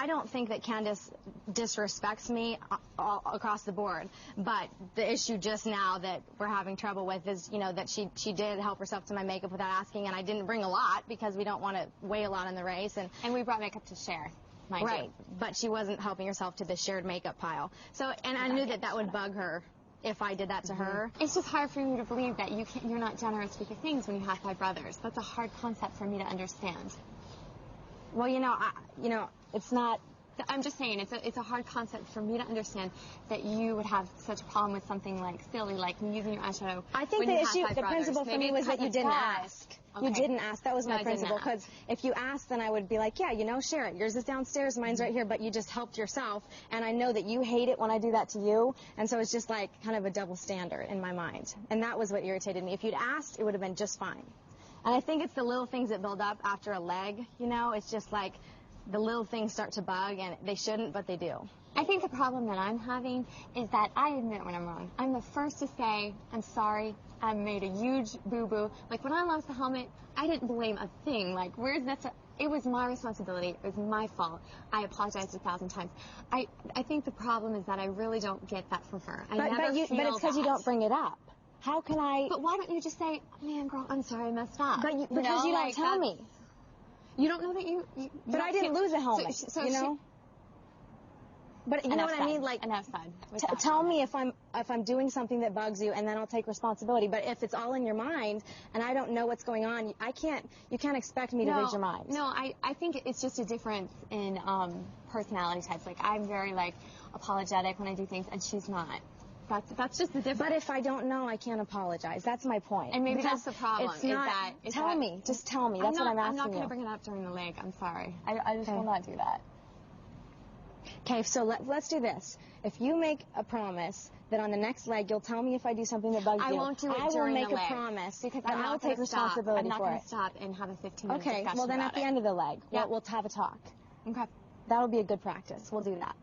I don't think that Candice disrespects me all across the board, but the issue just now that we're having trouble with is, you know, that she did help herself to my makeup without asking, and I didn't bring a lot because we don't want to weigh a lot in the race. And we brought makeup to share. Right, but she wasn't helping herself to the shared makeup pile. So, and I knew that would bug her if I did that to her. It's just hard for me to believe that you're not generous with your things when you have 5 brothers. That's a hard concept for me to understand. Well, you know, it's not. I'm just saying, it's a hard concept for me to understand that you would have such a problem with something like silly, like using your eyeshadow. I think the principle for me was that you didn't ask. Okay. You didn't ask. That was my principle. Because if you asked, then I would be like, yeah, you know, share it. Yours is downstairs, mine's right here, but you just helped yourself. And I know that you hate it when I do that to you. And so it's just like kind of a double standard in my mind. And that was what irritated me. If you'd asked, it would have been just fine. And I think it's the little things that build up after a leg, you know. It's just like the little things start to bug, and they shouldn't, but they do. I think the problem that I'm having is that I admit when I'm wrong. I'm the first to say, I'm sorry, I made a huge boo-boo. Like, when I lost the helmet, I didn't blame a thing. Like, where's that? It was my responsibility. It was my fault. I apologized 1,000 times. I think the problem is that I really don't get that from her. But it's because you don't bring it up. How can I? But why don't you just say, man, girl, I'm sorry I messed up. But because you don't tell me. You don't know that you but I didn't lose a helmet, so you know? But you know what I mean? Like, enough said. Tell me if I'm doing something that bugs you, and then I'll take responsibility. But if it's all in your mind, and I don't know what's going on, you can't expect me to read your mind. No, I think it's just a difference in personality types. Like, I'm very, like, apologetic when I do things, and she's not. That's just the difference. But if I don't know, I can't apologize. That's my point. And maybe that's the problem. Tell me. Just tell me. That's what I'm asking you. I'm not going to bring it up during the leg. I'm sorry. I just will not do that. Okay, so let's do this. If you make a promise that on the next leg you'll tell me if I do something that bugs you. I won't do it during the leg. I will make a promise because I will take responsibility for it. I'm not going to stop and have a 15-minute discussion. Okay, well then at the end of the leg, we'll have a talk. Okay. That'll be a good practice. We'll do that.